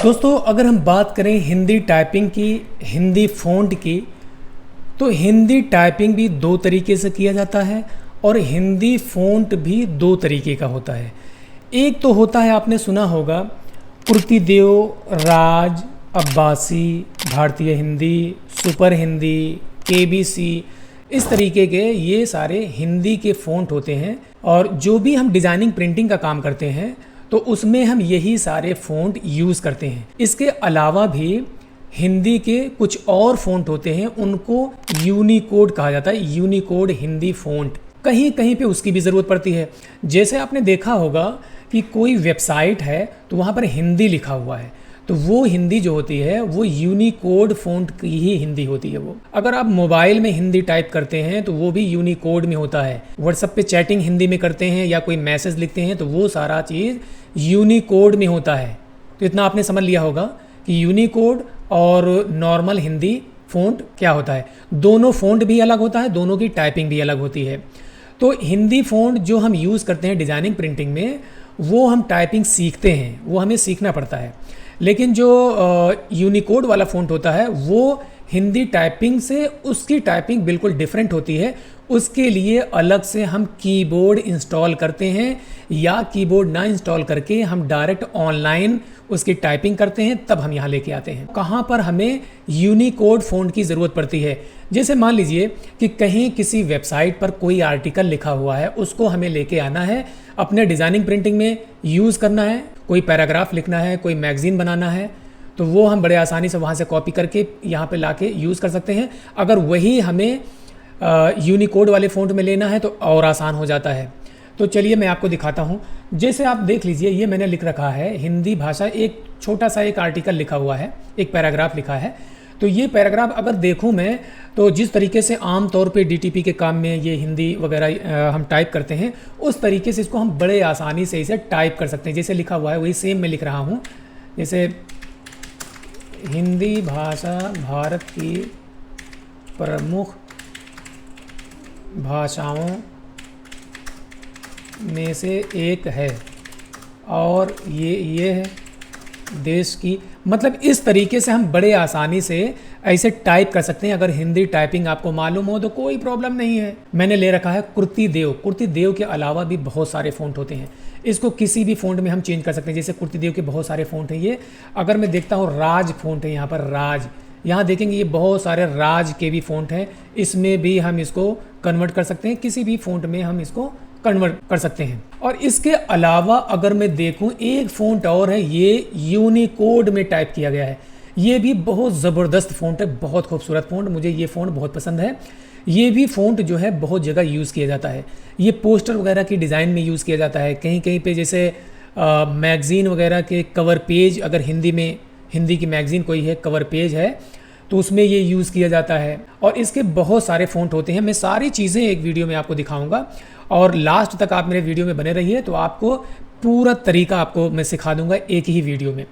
दोस्तों अगर हम बात करें हिंदी टाइपिंग की, हिंदी फ़ॉन्ट की, तो हिंदी टाइपिंग भी दो तरीके से किया जाता है और हिंदी फ़ॉन्ट भी दो तरीके का होता है। एक तो होता है, आपने सुना होगा, कृतिदेव, राज, अब्बासी, भारतीय हिंदी, सुपर हिंदी, केबीसी, इस तरीके के ये सारे हिंदी के फ़ॉन्ट होते हैं। और जो भी हम डिज़ाइनिंग प्रिंटिंग का काम करते हैं तो उसमें हम यही सारे फ़ॉन्ट यूज़ करते हैं। इसके अलावा भी हिंदी के कुछ और फ़ॉन्ट होते हैं, उनको यूनिकोड कहा जाता है। यूनिकोड हिंदी फ़ॉन्ट कहीं कहीं पे उसकी भी ज़रूरत पड़ती है। जैसे आपने देखा होगा कि कोई वेबसाइट है तो वहाँ पर हिंदी लिखा हुआ है, तो वो हिंदी जो होती है वो यूनिकोड फ़ॉन्ट की ही हिंदी होती है। वो अगर आप मोबाइल में हिंदी टाइप करते हैं तो वो भी यूनिकोड में होता है। व्हाट्सएप पे चैटिंग हिंदी में करते हैं या कोई मैसेज लिखते हैं तो वो सारा चीज़ यूनिकोड में होता है। तो इतना आपने समझ लिया होगा कि यूनिकोड और नॉर्मल हिंदी फ़ॉन्ट क्या होता है। दोनों फ़ॉन्ट भी अलग होता है, दोनों की टाइपिंग भी अलग होती है। तो हिंदी फ़ॉन्ट जो हम यूज़ करते हैं डिज़ाइनिंग प्रिंटिंग में, वो हम टाइपिंग सीखते हैं, वो हमें सीखना पड़ता है। लेकिन जो यूनिकोड वाला फ़ॉन्ट होता है वो हिंदी टाइपिंग से, उसकी टाइपिंग बिल्कुल डिफरेंट होती है। उसके लिए अलग से हम कीबोर्ड इंस्टॉल करते हैं, या कीबोर्ड ना इंस्टॉल करके हम डायरेक्ट ऑनलाइन उसकी टाइपिंग करते हैं, तब हम यहाँ लेके आते हैं। कहाँ पर हमें यूनिकोड फ़ॉन्ट की ज़रूरत पड़ती है, जैसे मान लीजिए कि कहीं किसी वेबसाइट पर कोई आर्टिकल लिखा हुआ है, उसको हमें लेके आना है, अपने डिज़ाइनिंग प्रिंटिंग में यूज़ करना है, कोई पैराग्राफ लिखना है, कोई मैगज़ीन बनाना है, तो वो हम बड़े आसानी से वहाँ से कॉपी करके यहाँ पे लाके यूज़ कर सकते हैं। अगर वही हमें यूनिकोड वाले फ़ॉन्ट में लेना है तो और आसान हो जाता है। तो चलिए मैं आपको दिखाता हूँ। जैसे आप देख लीजिए, ये मैंने लिख रखा है हिंदी भाषा, एक छोटा सा एक आर्टिकल लिखा हुआ है, एक पैराग्राफ लिखा है। तो ये पैराग्राफ अगर देखूँ मैं, तो जिस तरीके से आम तौर पे डीटीपी के काम में ये हिंदी वगैरह हम टाइप करते हैं, उस तरीके से इसको हम बड़े आसानी से इसे टाइप कर सकते हैं। जैसे लिखा हुआ है वही सेम मैं लिख रहा हूँ। जैसे हिंदी भाषा भारत की प्रमुख भाषाओं में से एक है और ये है देश की, मतलब इस तरीके से हम बड़े आसानी से ऐसे टाइप कर सकते हैं। अगर हिंदी टाइपिंग आपको मालूम हो तो कोई प्रॉब्लम नहीं है। मैंने ले रखा है कृतिदेव। कृतिदेव के अलावा भी बहुत सारे फ़ॉन्ट होते हैं, इसको किसी भी फ़ॉन्ट में हम चेंज कर सकते हैं। जैसे कृतिदेव के बहुत सारे फ़ॉन्ट हैं। ये अगर मैं देखता हूँ राज फ़ॉन्ट है, यहाँ पर राज, यहाँ देखेंगे ये बहुत सारे राज के भी फ़ॉन्ट हैं, इसमें भी हम इसको कन्वर्ट कर सकते हैं, किसी भी फ़ॉन्ट में हम इसको कन्वर्ट कर सकते हैं। और इसके अलावा अगर मैं देखूं, एक फ़ॉन्ट और है, ये यूनिकोड में टाइप किया गया है। ये भी बहुत ज़बरदस्त फ़ॉन्ट है, बहुत खूबसूरत फ़ॉन्ट, मुझे ये फ़ॉन्ट बहुत पसंद है। ये भी फ़ॉन्ट जो है बहुत जगह यूज़ किया जाता है। ये पोस्टर वगैरह की डिज़ाइन में यूज़ किया जाता है। कहीं कहीं पे जैसे मैगज़ीन वगैरह के कवर पेज, अगर हिंदी की मैगज़ीन कोई है, कवर पेज है, तो उसमें ये यूज़ किया जाता है। और इसके बहुत सारे फ़ॉन्ट होते हैं। मैं सारी चीज़ें एक वीडियो में आपको दिखाऊंगा और लास्ट तक आप मेरे वीडियो में बने रहिए, तो आपको पूरा तरीका आपको मैं सिखा दूंगा एक ही वीडियो में।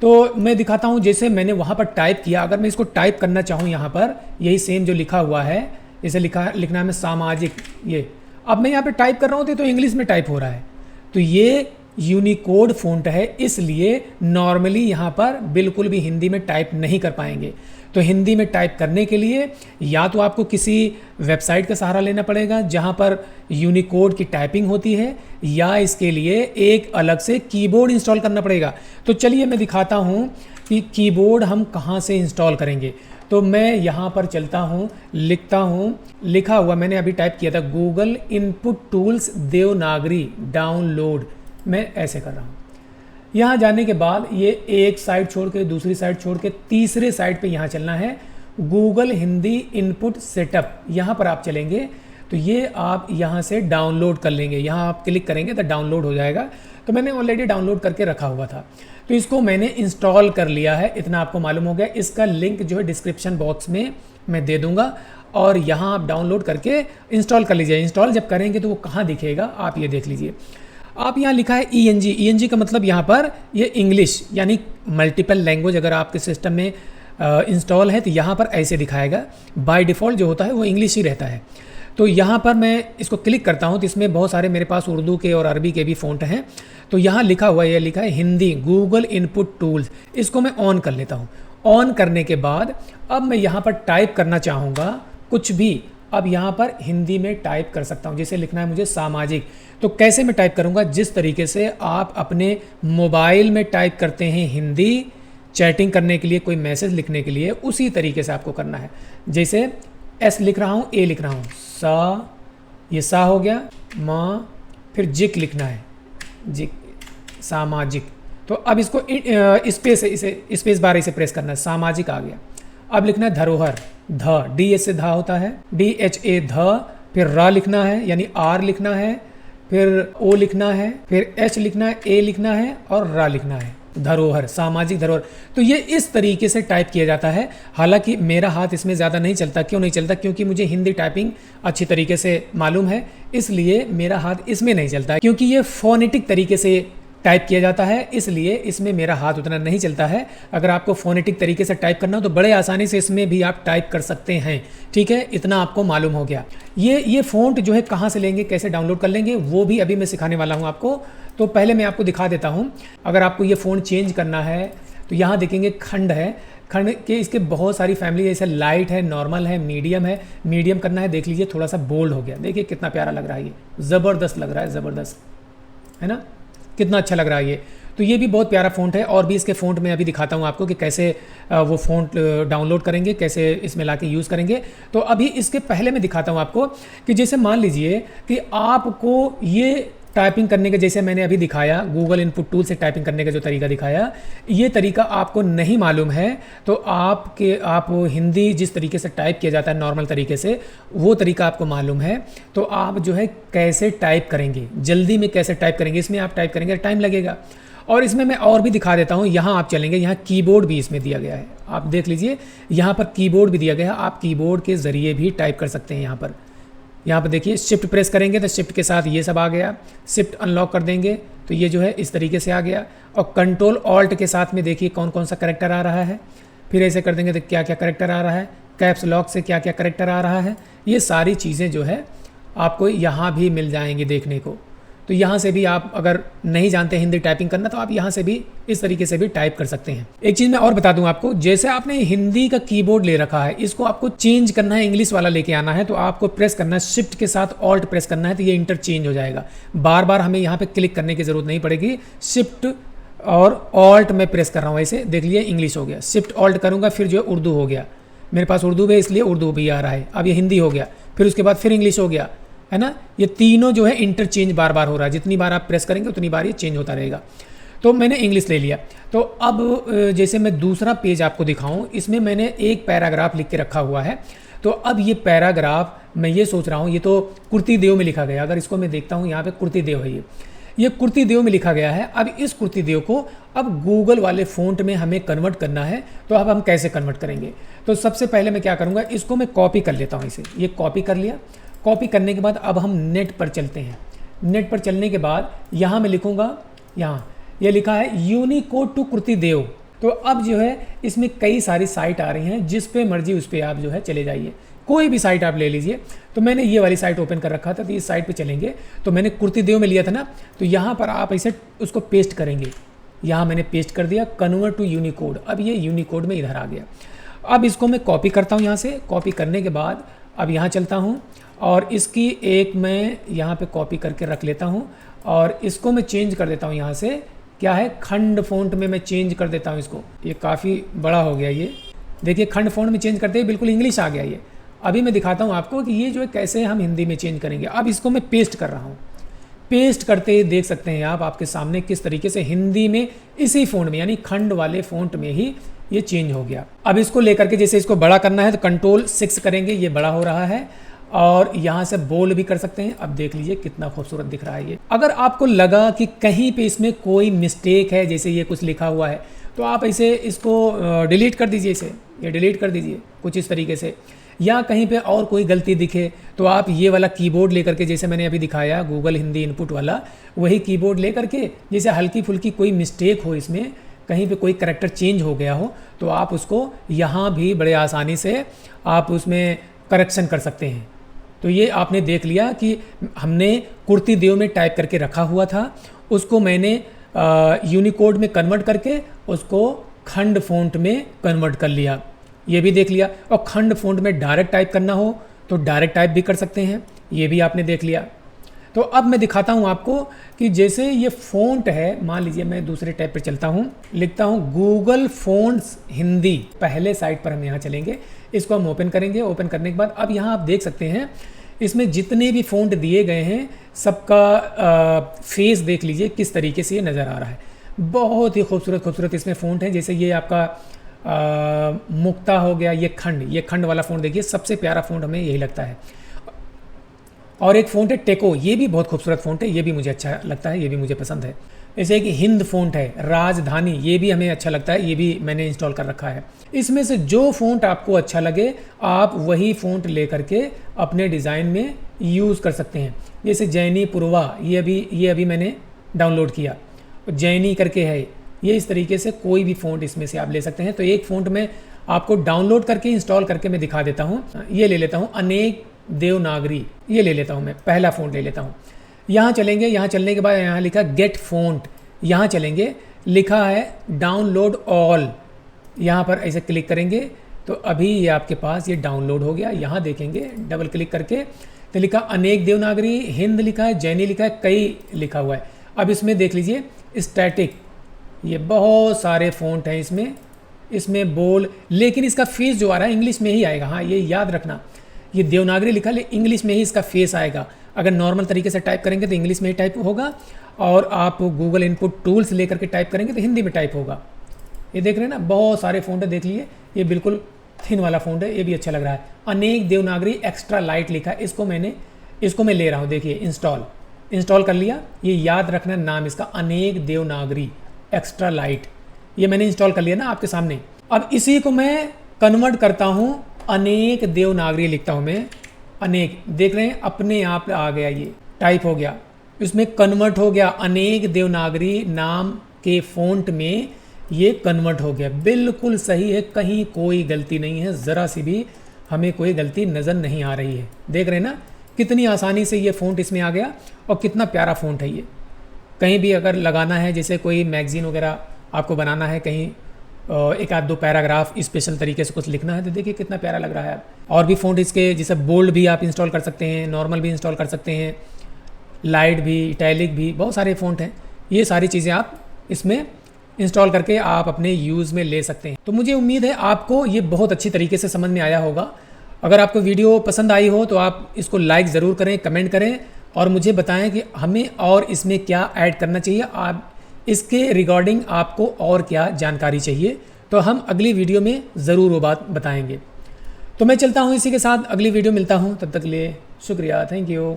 तो मैं दिखाता हूँ, जैसे मैंने वहाँ पर टाइप किया। अगर मैं इसको टाइप करना चाहूँ, यहाँ पर यही सेम जो लिखा हुआ है, इसे लिखना है मैं सामाजिक, ये अब मैं यहाँ पर टाइप कर रहा हूँ तो इंग्लिश में टाइप हो रहा है। तो ये यूनिकोड फ़ॉन्ट है, इसलिए नॉर्मली यहाँ पर बिल्कुल भी हिंदी में टाइप नहीं कर पाएंगे। तो हिंदी में टाइप करने के लिए या तो आपको किसी वेबसाइट का सहारा लेना पड़ेगा जहाँ पर यूनिकोड की टाइपिंग होती है, या इसके लिए एक अलग से कीबोर्ड इंस्टॉल करना पड़ेगा। तो चलिए मैं दिखाता हूँ कि कीबोर्ड हम कहाँ से इंस्टॉल करेंगे। तो मैं यहाँ पर चलता हूँ, लिखता हूँ, लिखा हुआ मैंने अभी टाइप किया था, Google input tools Devanagari download. मैं ऐसे कर रहा हूँ। यहाँ जाने के बाद ये एक साइड छोड़ के, दूसरी साइड छोड़ के, तीसरे साइड पे यहाँ चलना है, गूगल हिंदी इनपुट सेटअप, यहाँ पर आप चलेंगे तो ये आप यहाँ से डाउनलोड कर लेंगे। यहाँ आप क्लिक करेंगे तो डाउनलोड हो जाएगा। तो मैंने ऑलरेडी डाउनलोड करके रखा हुआ था, तो इसको मैंने इंस्टॉल कर लिया है, इतना आपको मालूम हो गया। इसका लिंक जो है डिस्क्रिप्शन बॉक्स में मैं दे दूँगा, और यहाँ आप डाउनलोड करके इंस्टॉल कर लीजिए। इंस्टॉल जब करेंगे तो वो कहाँ दिखेगा, आप ये देख लीजिए। आप यहाँ लिखा है ENG का मतलब यहाँ पर ये इंग्लिश, यानी मल्टीपल लैंग्वेज अगर आपके सिस्टम में इंस्टॉल है तो यहाँ पर ऐसे दिखाएगा। बाय डिफ़ॉल्ट जो होता है वो इंग्लिश ही रहता है। तो यहाँ पर मैं इसको क्लिक करता हूँ तो इसमें बहुत सारे मेरे पास उर्दू के और अरबी के भी फ़ॉन्ट हैं। तो यहाँ लिखा हुआ है, ये लिखा है हिंदी गूगल इनपुट टूल्स। इसको मैं ऑन कर लेता हूँ। ऑन करने के बाद अब मैं यहाँ पर टाइप करना चाहूँगा कुछ भी। अब यहाँ पर हिंदी में टाइप कर सकता हूँ, जैसे लिखना है मुझे सामाजिक। तो कैसे मैं टाइप करूँगा, जिस तरीके से आप अपने मोबाइल में टाइप करते हैं हिंदी चैटिंग करने के लिए, कोई मैसेज लिखने के लिए, उसी तरीके से आपको करना है। जैसे एस लिख रहा हूँ, ए लिख रहा हूँ, सा, ये सा हो गया, माँ, फिर जिक लिखना है, जिक, सामाजिक। तो अब इसको स्पेस, इसे स्पेस बार इसे प्रेस करना है, सामाजिक आ गया। अब लिखना है धरोहर, ध, डी एच से धा होता है, डी एच ए ध, फिर रा लिखना है यानी आर लिखना है, फिर ओ लिखना है, फिर एच लिखना है, ए लिखना है और रा लिखना है, धरोहर, सामाजिक धरोहर। तो ये इस तरीके से टाइप किया जाता है। हालांकि मेरा हाथ इसमें ज़्यादा नहीं चलता। क्यों नहीं चलता? क्योंकि मुझे हिंदी टाइपिंग अच्छी तरीके से मालूम है, इसलिए मेरा हाथ इसमें नहीं चलता है। क्योंकि ये फोनेटिक तरीके से टाइप किया जाता है, इसलिए इसमें मेरा हाथ उतना नहीं चलता है। अगर आपको फोनेटिक तरीके से टाइप करना हो तो बड़े आसानी से इसमें भी आप टाइप कर सकते हैं। ठीक है, इतना आपको मालूम हो गया। ये फ़ॉन्ट जो है कहाँ से लेंगे, कैसे डाउनलोड कर लेंगे, वो भी अभी मैं सिखाने वाला हूँ आपको। तो पहले मैं आपको दिखा देता हूँ। अगर आपको ये फ़ॉन्ट चेंज करना है तो यहाँ देखेंगे खंड है, खंड के इसके बहुत सारी फैमिली, जैसे लाइट है, नॉर्मल है, मीडियम है। मीडियम करना है, देख लीजिए थोड़ा सा बोल्ड हो गया, देखिए कितना प्यारा लग रहा है, ये ज़बरदस्त लग रहा है, ज़बरदस्त है ना, कितना अच्छा लग रहा है ये। तो ये भी बहुत प्यारा फ़ॉन्ट है। और भी इसके फ़ॉन्ट में अभी दिखाता हूँ आपको कि कैसे वो फ़ॉन्ट डाउनलोड करेंगे, कैसे इसमें लाके यूज़ करेंगे। तो अभी इसके पहले मैं दिखाता हूँ आपको कि जैसे मान लीजिए कि आपको ये टाइपिंग करने का, जैसे मैंने अभी दिखाया गूगल इनपुट टूल से टाइपिंग करने का जो तरीका दिखाया, ये तरीका आपको नहीं मालूम है तो आप हिंदी जिस तरीके से टाइप किया जाता है नॉर्मल तरीके से, वो तरीका आपको मालूम है तो आप जो है कैसे टाइप करेंगे, जल्दी में कैसे टाइप करेंगे। इसमें आप टाइप करेंगे टाइम लगेगा। और इसमें मैं और भी दिखा देता हूँ। यहाँ आप चलेंगे, यहाँ कीबोर्ड भी इसमें दिया गया है, आप देख लीजिए, यहाँ पर कीबोर्ड भी दिया गया है। आप कीबोर्ड के ज़रिए भी टाइप कर सकते हैं। यहाँ पर देखिए, शिफ्ट प्रेस करेंगे तो शिफ्ट के साथ ये सब आ गया। शिफ्ट अनलॉक कर देंगे तो ये जो है इस तरीके से आ गया। और कंट्रोल ऑल्ट के साथ में देखिए कौन कौन सा करेक्टर आ रहा है। फिर ऐसे कर देंगे तो क्या क्या करेक्टर आ रहा है। कैप्स लॉक से क्या क्या करेक्टर आ रहा है। ये सारी चीज़ें जो है आपको यहाँ भी मिल जाएंगी देखने को। तो यहाँ से भी आप अगर नहीं जानते हिंदी टाइपिंग करना तो आप यहाँ से भी इस तरीके से भी टाइप कर सकते हैं। एक चीज़ मैं और बता दूं आपको, जैसे आपने हिंदी का कीबोर्ड ले रखा है, इसको आपको चेंज करना है, इंग्लिश वाला लेके आना है, तो आपको प्रेस करना है शिफ्ट के साथ ऑल्ट प्रेस करना है, तो ये इंटरचेंज हो जाएगा। बार बार हमें यहाँ पे क्लिक करने की ज़रूरत नहीं पड़ेगी। शिफ्ट और ऑल्ट में प्रेस कर रहा हूँ, ऐसे देख लीजिए इंग्लिश हो गया। शिफ्ट ऑल्ट करूँगा फिर जो है उर्दू हो गया। मेरे पास उर्दू भी है इसलिए उर्दू भी आ रहा है। अब ये हिंदी हो गया, फिर उसके बाद फिर इंग्लिश हो गया, है ना। ये तीनों जो है इंटरचेंज बार बार हो रहा है। जितनी बार आप प्रेस करेंगे उतनी बार ये चेंज होता रहेगा। तो मैंने इंग्लिश ले लिया। तो अब जैसे मैं दूसरा पेज आपको दिखाऊं, इसमें मैंने एक पैराग्राफ लिख के रखा हुआ है। तो अब ये पैराग्राफ मैं ये सोच रहा हूँ, ये तो कुर्ती देव में लिखा गया। अगर इसको मैं देखता हूँ, यहाँ पे कुर्ती देव है, ये कुर्ती देव में लिखा गया है। अब इस कुर्ती देव को अब गूगल वाले फ़ॉन्ट में हमें कन्वर्ट करना है। तो अब हम कैसे कन्वर्ट करेंगे? तो सबसे पहले मैं क्या करूँगा, इसको मैं कॉपी कर लेता हूँ। इसे ये कॉपी कर लिया। कॉपी करने के बाद अब हम नेट पर चलते हैं। नेट पर चलने के बाद यहाँ मैं लिखूँगा, यहाँ ये लिखा है यूनिकोड टू कुर्ती देव। तो अब जो है इसमें कई सारी साइट आ रही हैं, जिस पे मर्जी उस पर आप जो है चले जाइए। कोई भी साइट आप ले लीजिए। तो मैंने ये वाली साइट ओपन कर रखा था, तो इस साइट पे चलेंगे। तो मैंने कुर्ती देव में लिया था ना, तो यहाँ पर आप ऐसे उसको पेस्ट करेंगे। यहाँ मैंने पेस्ट कर दिया, कन्वर्ट टू यूनिकोड। अब ये यूनिकोड में इधर आ गया। अब इसको मैं कॉपी करता हूँ यहाँ से। कॉपी करने के बाद अब यहाँ चलता हूँ और इसकी एक मैं यहाँ पे कॉपी करके रख लेता हूँ और इसको मैं चेंज कर देता हूँ। यहाँ से क्या है, खंड फ़ॉन्ट में मैं चेंज कर देता हूँ इसको। ये काफ़ी बड़ा हो गया, ये देखिए खंड फ़ॉन्ट में चेंज करते ही बिल्कुल इंग्लिश आ गया ये। अभी मैं दिखाता हूँ आपको कि ये जो है कैसे हम हिंदी में चेंज करेंगे। अब इसको मैं पेस्ट कर रहा हूँ। पेस्ट करते ही देख सकते हैं आप आपके सामने किस तरीके से हिंदी में इसी फ़ॉन्ट में यानी खंड वाले फ़ॉन्ट में ही ये चेंज हो गया। अब इसको लेकर के जैसे इसको बड़ा करना है तो कंट्रोल 6 करेंगे, ये बड़ा हो रहा है। और यहाँ से बोल्ड भी कर सकते हैं। अब देख लीजिए कितना खूबसूरत दिख रहा है ये। अगर आपको लगा कि कहीं पे इसमें कोई मिस्टेक है, जैसे ये कुछ लिखा हुआ है, तो आप ऐसे इसको डिलीट कर दीजिए। इसे ये डिलीट कर दीजिए कुछ इस तरीके से। या कहीं पे और कोई गलती दिखे तो आप ये वाला कीबोर्ड लेकर के, जैसे मैंने अभी दिखाया गूगल हिंदी इनपुट वाला, वही कीबोर्ड लेकर के जैसे हल्की फुल्की कोई मिस्टेक हो, इसमें कहीं पे कोई करैक्टर चेंज हो गया हो, तो आप उसको यहाँ भी बड़े आसानी से आप उसमें करेक्शन कर सकते हैं। तो ये आपने देख लिया कि हमने कुर्ती देव में टाइप करके रखा हुआ था, उसको मैंने यूनिकोड में कन्वर्ट करके उसको खंड फ़ॉन्ट में कन्वर्ट कर लिया, ये भी देख लिया। और खंड फ़ॉन्ट में डायरेक्ट टाइप करना हो तो डायरेक्ट टाइप भी कर सकते हैं, ये भी आपने देख लिया। तो अब मैं दिखाता हूँ आपको कि जैसे ये फ़ॉन्ट है, मान लीजिए मैं दूसरे टैब पर चलता हूँ, लिखता हूँ गूगल फ़ॉन्ट्स हिंदी, पहले साइट पर हम यहाँ चलेंगे, इसको हम ओपन करेंगे। ओपन करने के बाद अब यहाँ आप देख सकते हैं इसमें जितने भी फ़ॉन्ट दिए गए हैं सबका फेस देख लीजिए किस तरीके से ये नज़र आ रहा है। बहुत ही खूबसूरत खूबसूरत इसमें फ़ॉन्ट हैं, जैसे ये आपका मुक्ता हो गया, ये खंड वाला फ़ॉन्ट देखिए, सबसे प्यारा फ़ॉन्ट हमें यही लगता है। और एक फ़ॉन्ट है टेको, ये भी बहुत खूबसूरत फ़ॉन्ट है, ये भी मुझे अच्छा लगता है, ये भी मुझे पसंद है। जैसे एक हिंद फ़ॉन्ट है, राजधानी, ये भी हमें अच्छा लगता है, ये भी मैंने इंस्टॉल कर रखा है। इसमें से जो फ़ॉन्ट आपको अच्छा लगे आप वही फ़ॉन्ट ले करके अपने डिज़ाइन में यूज़ कर सकते हैं। जैसे जैनी पूर्वा, ये अभी मैंने डाउनलोड किया, जैनी करके है, ये इस तरीके से कोई भी फ़ॉन्ट इसमें से आप ले सकते हैं। तो एक फ़ॉन्ट में आपको डाउनलोड करके इंस्टॉल करके मैं दिखा देता हूँ। ये ले लेता हूँ अनेक देवनागरी, ये ले लेता हूँ मैं, पहला फ़ॉन्ट ले लेता हूँ। यहाँ चलेंगे, यहाँ चलने के बाद यहाँ लिखा गेट फ़ॉन्ट, यहाँ चलेंगे, लिखा है डाउनलोड ऑल, यहाँ पर ऐसे क्लिक करेंगे तो अभी ये आपके पास ये डाउनलोड हो गया। यहाँ देखेंगे डबल क्लिक करके तो लिखा अनेक देवनागरी, हिंद लिखा है, जैनी लिखा है, कई लिखा हुआ है। अब इसमें देख लीजिए स्टैटिक, ये बहुत सारे फ़ॉन्ट हैं इसमें बोल, लेकिन इसका फेस जो आ रहा है इंग्लिश में ही आएगा। हाँ, ये याद रखना, ये देवनागरी लिखा है इंग्लिश में ही इसका फेस आएगा। अगर नॉर्मल तरीके से टाइप करेंगे तो इंग्लिश में ही टाइप होगा, और आप गूगल इनपुट टूल्स लेकर के टाइप करेंगे तो हिंदी में टाइप होगा। ये देख रहे हैं ना, बहुत सारे फ़ॉन्ट है, देख लिए, ये बिल्कुल थिन वाला फ़ॉन्ट है, ये भी अच्छा लग रहा है। अनेक देवनागरी एक्स्ट्रा लाइट लिखा है, इसको मैं ले रहा हूँ, देखिए इंस्टॉल कर लिया। ये याद रखना नाम इसका, अनेक देवनागरी एक्स्ट्रा लाइट, ये मैंने इंस्टॉल कर लिया ना आपके सामने। अब इसी को मैं कन्वर्ट करता हूँ, अनेक देवनागरी लिखता हूँ मैं, अनेक, देख रहे हैं अपने आप आ गया, ये टाइप हो गया, इसमें कन्वर्ट हो गया, अनेक देवनागरी नाम के फ़ॉन्ट में ये कन्वर्ट हो गया। बिल्कुल सही है, कहीं कोई गलती नहीं है, ज़रा सी भी हमें कोई गलती नज़र नहीं आ रही है। देख रहे हैं ना कितनी आसानी से ये फ़ॉन्ट इसमें आ गया, और कितना प्यारा फ़ॉन्ट है ये। कहीं भी अगर लगाना है, जैसे कोई मैगज़ीन वगैरह आपको बनाना है, कहीं एक आध दो पैराग्राफ स्पेशल तरीके से कुछ लिखना है, तो देखिए कितना प्यारा लग रहा है। और भी फ़ॉन्ट इसके, जैसे बोल्ड भी आप इंस्टॉल कर सकते हैं, नॉर्मल भी इंस्टॉल कर सकते हैं, लाइट भी, इटैलिक भी, बहुत सारे फ़ॉन्ट हैं। ये सारी चीज़ें आप इसमें इंस्टॉल करके आप अपने यूज़ में ले सकते हैं। तो मुझे उम्मीद है आपको ये बहुत अच्छी तरीके से समझ में आया होगा। अगर आपको वीडियो पसंद आई हो तो आप इसको लाइक ज़रूर करें, कमेंट करें, और मुझे बताएं कि हमें और इसमें क्या ऐड करना चाहिए, आप इसके रिगार्डिंग आपको और क्या जानकारी चाहिए, तो हम अगली वीडियो में ज़रूर वो बात बताएंगे। तो मैं चलता हूँ, इसी के साथ अगली वीडियो मिलता हूँ, तब तक के लिए शुक्रिया, थैंक यू।